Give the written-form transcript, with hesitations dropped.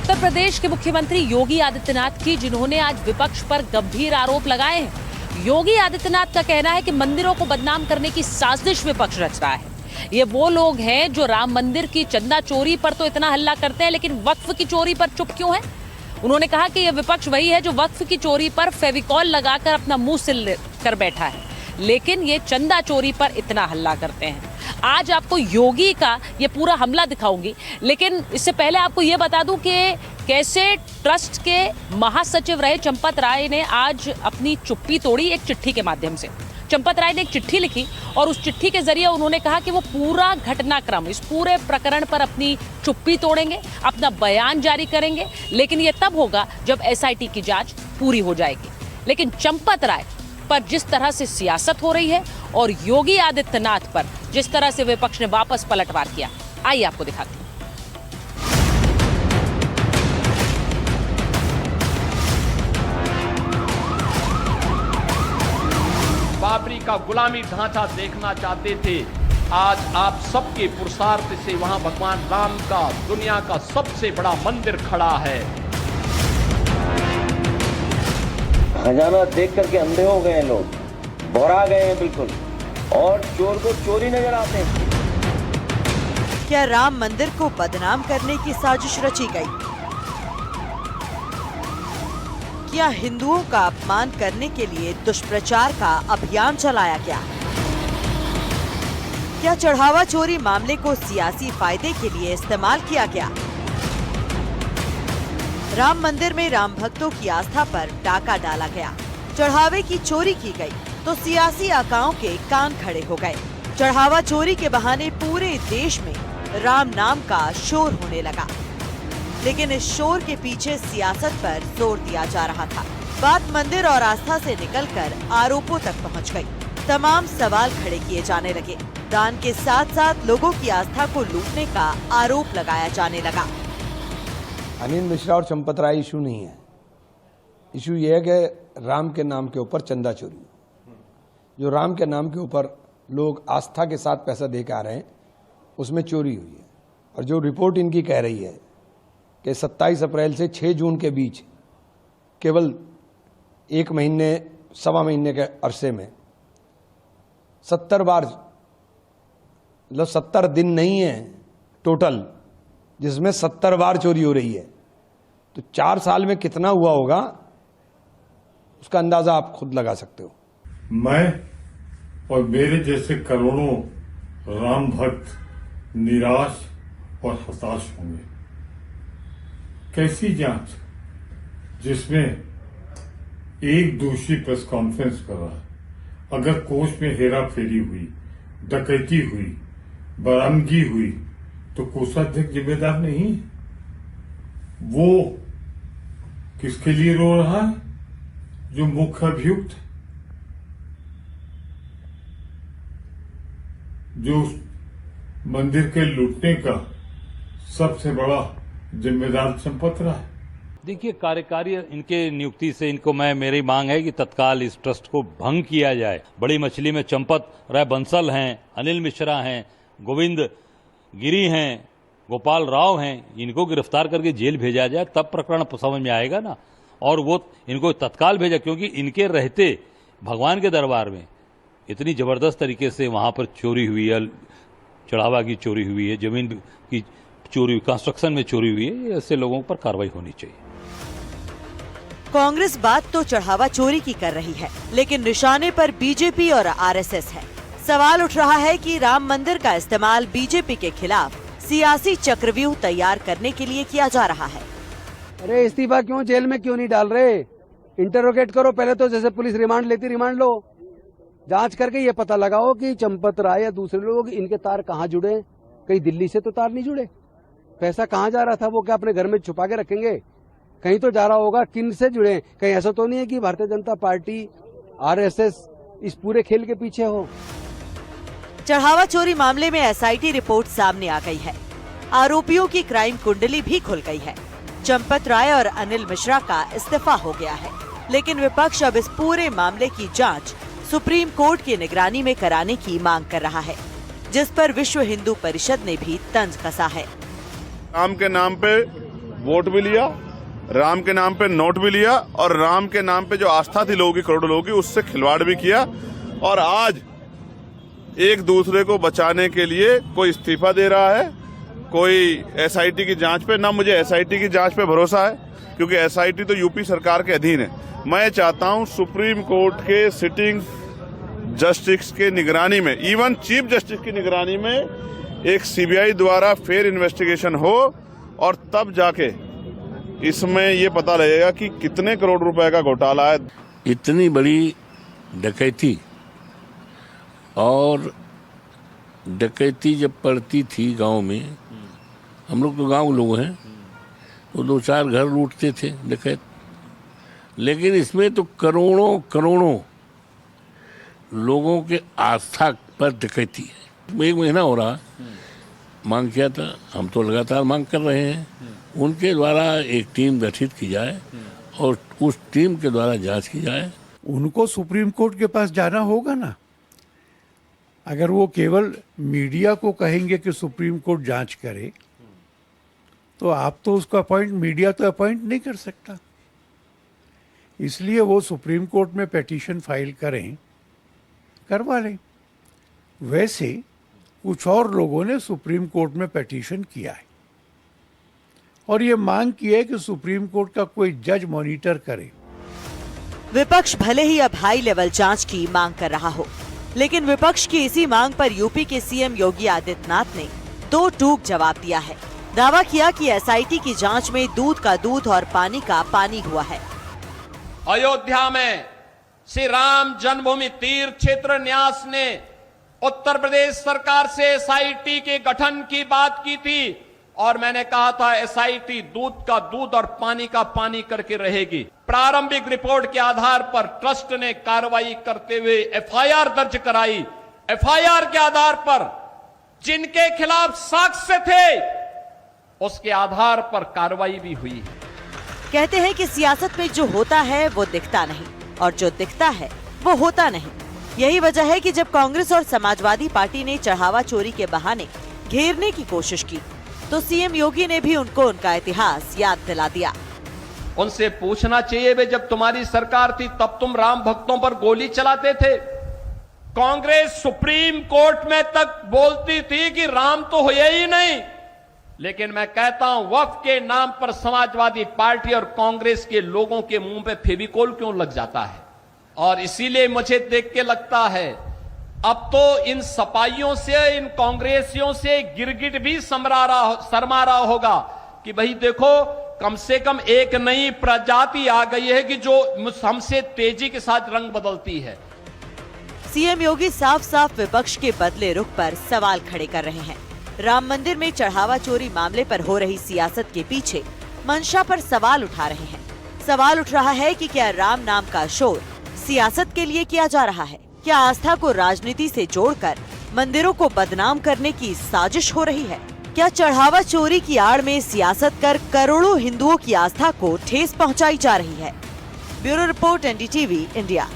उत्तर प्रदेश के मुख्यमंत्री योगी आदित्यनाथ की, जिन्होंने आज विपक्ष पर गंभीर आरोप लगाए हैं। योगी आदित्यनाथ का कहना है कि मंदिरों को बदनाम करने की साजिश विपक्ष रच रहा है। ये वो लोग हैं जो राम मंदिर की चंदा चोरी पर तो इतना हल्ला करते हैं, लेकिन वक्फ की चोरी पर चुप क्यों है। उन्होंने कहा कि यह विपक्ष वही है जो वक्फ की चोरी पर फेविकॉल लगाकर अपना मुंह सिल कर बैठा है, लेकिन ये चंदा चोरी पर इतना हल्ला करते हैं। आज आपको योगी का ये पूरा हमला दिखाऊंगी, लेकिन इससे पहले आपको ये बता दूं कि कैसे ट्रस्ट के महासचिव रहे चंपत राय ने आज अपनी चुप्पी तोड़ी एक चिट्ठी के माध्यम से। चंपत राय ने एक चिट्ठी लिखी और उस चिट्ठी के जरिए उन्होंने कहा कि वो पूरा घटनाक्रम, इस पूरे प्रकरण पर अपनी चुप्पी तोड़ेंगे, अपना बयान जारी करेंगे, लेकिन ये तब होगा जब एसआईटी की जांच पूरी हो जाएगी। लेकिन चंपत राय पर जिस तरह से सियासत हो रही है और योगी आदित्यनाथ पर जिस तरह से विपक्ष ने वापस पलटवार किया, आइए आपको दिखाती हूं। बाबरी का गुलामी ढांचा देखना चाहते थे, आज आप सबके पुरुषार्थ से वहां भगवान राम का दुनिया का सबसे बड़ा मंदिर खड़ा है। खजाना देख करके अंधे हो गए हैं लोग, भौरा गए हैं बिल्कुल, और चोर को चोरी नजर आते हैं। क्या राम मंदिर को बदनाम करने की साजिश रची गई? क्या हिंदुओं का अपमान करने के लिए दुष्प्रचार का अभियान चलाया गया? क्या चढ़ावा चोरी मामले को सियासी फायदे के लिए इस्तेमाल किया गया? राम मंदिर में राम भक्तों की आस्था पर डाका डाला गया, चढ़ावे की चोरी की गई तो सियासी आकाओं के कान खड़े हो गए। चढ़ावा चोरी के बहाने पूरे देश में राम नाम का शोर होने लगा, लेकिन इस शोर के पीछे सियासत पर जोर दिया जा रहा था। बात मंदिर और आस्था से निकलकर आरोपों तक पहुंच गई। तमाम सवाल खड़े किए जाने लगे। दान के साथ साथ लोगों की आस्था को लूटने का आरोप लगाया जाने लगा। अनिल मिश्रा और चंपत राय इशू नहीं है। इशू ये है कि राम के नाम के ऊपर चंदा चोरी, जो राम के नाम के ऊपर लोग आस्था के साथ पैसा दे के आ रहे हैं, उसमें चोरी हुई है। और जो रिपोर्ट इनकी कह रही है कि 27 अप्रैल से 6 जून के बीच केवल 1 महीने सवा महीने के अरसे में 70 बार, मतलब 70 दिन नहीं है टोटल, जिसमें 70 बार चोरी हो रही है, तो 4 साल में कितना हुआ होगा उसका अंदाजा आप खुद लगा सकते हो। मैं और मेरे जैसे करोड़ों राम भक्त निराश और हताश होंगे। कैसी जांच जिसमें एक दोषी प्रेस कॉन्फ्रेंस कर रहा है। अगर कोष में हेरा फेरी हुई, डकैती हुई, बरामदगी हुई, तो कोषाध्यक्ष जिम्मेदार नहीं। वो किसके लिए रो रहा है? जो मुख्य अभियुक्त, जो मंदिर के लूटने का सबसे बड़ा जिम्मेदार चंपत राय। देखिए, कार्यकारी इनके नियुक्ति से इनको मेरी मांग है कि तत्काल इस ट्रस्ट को भंग किया जाए। बड़ी मछली में चंपत राय बंसल हैं, अनिल मिश्रा हैं, गोविंद गिरी हैं, गोपाल राव हैं, इनको गिरफ्तार करके जेल भेजा जाए, तब प्रकरण समझ में आएगा ना। और वो इनको तत्काल भेजा, क्योंकि इनके रहते भगवान के दरबार में इतनी जबरदस्त तरीके से वहां पर चोरी हुई है, चढ़ावा की चोरी हुई है, जमीन की चोरी, कंस्ट्रक्शन में चोरी हुई है। ऐसे लोगों पर कार्रवाई होनी चाहिए। कांग्रेस बात तो चढ़ावा चोरी की कर रही है, लेकिन निशाने पर बीजेपी और आरएसएस है। सवाल उठ रहा है कि राम मंदिर का इस्तेमाल बीजेपी के खिलाफ सियासी चक्रव्यूह तैयार करने के लिए किया जा रहा है। अरे इस्तीफा क्यों, जेल में क्यों नहीं डाल रहे? इंटरोगेट करो पहले तो, जैसे पुलिस रिमांड लेती, रिमांड लो, जांच करके ये पता लगाओ कि चंपत राय या दूसरे लोग, इनके तार कहाँ जुड़े। कहीं दिल्ली से तो तार नहीं जुड़े। पैसा कहाँ जा रहा था, वो क्या अपने घर में छुपा के रखेंगे? कहीं तो जा रहा होगा। किन से जुड़े? कहीं ऐसा तो नहीं है कि भारतीय जनता पार्टी, आरएसएस इस पूरे खेल के पीछे हो। चढ़ावा चोरी मामले में एसआईटी रिपोर्ट सामने आ गई है। आरोपियों की क्राइम कुंडली भी खुल गई है। चंपत राय और अनिल मिश्रा का इस्तीफा हो गया है, लेकिन विपक्ष अब इस पूरे मामले की जांच सुप्रीम कोर्ट की निगरानी में कराने की मांग कर रहा है, जिस पर विश्व हिंदू परिषद ने भी तंज कसा है। राम के नाम पे वोट भी लिया, राम के नाम पे नोट भी लिया और राम के नाम पे जो आस्था थी लोगों की, करोड़ों लोगों की, उससे खिलवाड़ भी किया। और आज एक दूसरे को बचाने के लिए कोई इस्तीफा दे रहा है, कोई एसआईटी की जांच पे। ना मुझे एसआईटी की जांच पे भरोसा है, क्योंकि एसआईटी तो यूपी सरकार के अधीन है। मैं चाहता हूं सुप्रीम कोर्ट के सिटिंग जस्टिस के निगरानी में, इवन चीफ जस्टिस की निगरानी में एक सीबीआई द्वारा फेयर इन्वेस्टिगेशन हो, और तब जाके इसमें ये पता लगेगा कि कितने करोड़ रुपए का घोटाला है। इतनी बड़ी डकैती, और डकैती जब पड़ती थी गांव में, हम लोग तो गांव लोग हैं, तो 2-4 घर लूटते थे डकैत, लेकिन इसमें तो करोड़ों करोड़ों लोगों के आस्था पर डकैती है। 1 महीना हो रहा, मांग किया था, हम तो लगातार मांग कर रहे हैं, उनके द्वारा एक टीम गठित की जाए और उस टीम के द्वारा जांच की जाए। उनको सुप्रीम कोर्ट के पास जाना होगा ना। अगर वो केवल मीडिया को कहेंगे कि सुप्रीम कोर्ट जांच करे, तो आप तो उसको मीडिया तो अपॉइंट नहीं कर सकता। इसलिए वो सुप्रीम कोर्ट में पिटीशन फाइल करें, करवा लें। वैसे कुछ और लोगों ने सुप्रीम कोर्ट में पिटीशन किया है और ये मांग की है कि सुप्रीम कोर्ट का कोई जज मॉनिटर करे। विपक्ष भले ही अब हाई लेवल जांच की मांग कर रहा हो, लेकिन विपक्ष की इसी मांग पर यूपी के सीएम योगी आदित्यनाथ ने 2 टूक जवाब दिया है। दावा किया कि एसआईटी की जांच में दूध का दूध और पानी का पानी हुआ है। अयोध्या में श्री राम जन्मभूमि तीर्थ क्षेत्र न्यास ने उत्तर प्रदेश सरकार से एसआईटी के गठन की बात की थी और मैंने कहा था एसआईटी दूध का दूध और पानी का पानी करके रहेगी। प्रारंभिक रिपोर्ट के आधार पर ट्रस्ट ने कार्रवाई करते हुए एफआईआर दर्ज कराई। एफआईआर के आधार पर जिनके खिलाफ साक्ष्य थे उसके आधार पर कार्रवाई भी हुई। कहते हैं कि सियासत में जो होता है वो दिखता नहीं और जो दिखता है वो होता नहीं। यही वजह है कि जब कांग्रेस और समाजवादी पार्टी ने चढ़ावा चोरी के बहाने घेरने की कोशिश की, तो सीएम योगी ने भी उनको उनका इतिहास याद दिला दिया। उनसे पूछना चाहिए वे जब तुम्हारी सरकार थी तब तुम राम भक्तों पर गोली चलाते थे। कांग्रेस सुप्रीम कोर्ट में तक बोलती थी कि राम तो हुए ही नहीं, लेकिन मैं कहता हूं वक्फ के नाम पर समाजवादी पार्टी और कांग्रेस के लोगों के मुंह पे फेविकोल क्यों लग जाता है। और इसीलिए मुझे देख के लगता है अब तो इन सपाइयों से, इन कांग्रेसियों से गिरगिट भी शर्मा रहा होगा कि भाई देखो कम से कम एक नई प्रजाति आ गई है कि जो हमसे तेजी के साथ रंग बदलती है। सीएम योगी साफ साफ विपक्ष के बदले रुख पर सवाल खड़े कर रहे हैं। राम मंदिर में चढ़ावा चोरी मामले पर हो रही सियासत के पीछे मंशा पर सवाल उठा रहे हैं। सवाल उठ रहा है कि क्या राम नाम का शोर सियासत के लिए किया जा रहा है? क्या आस्था को राजनीति से जोड़कर मंदिरों को बदनाम करने की साजिश हो रही है? क्या चढ़ावा चोरी की आड़ में सियासत कर करोड़ों हिंदुओं की आस्था को ठेस पहुंचाई जा रही है? Bureau report, NDTV, India.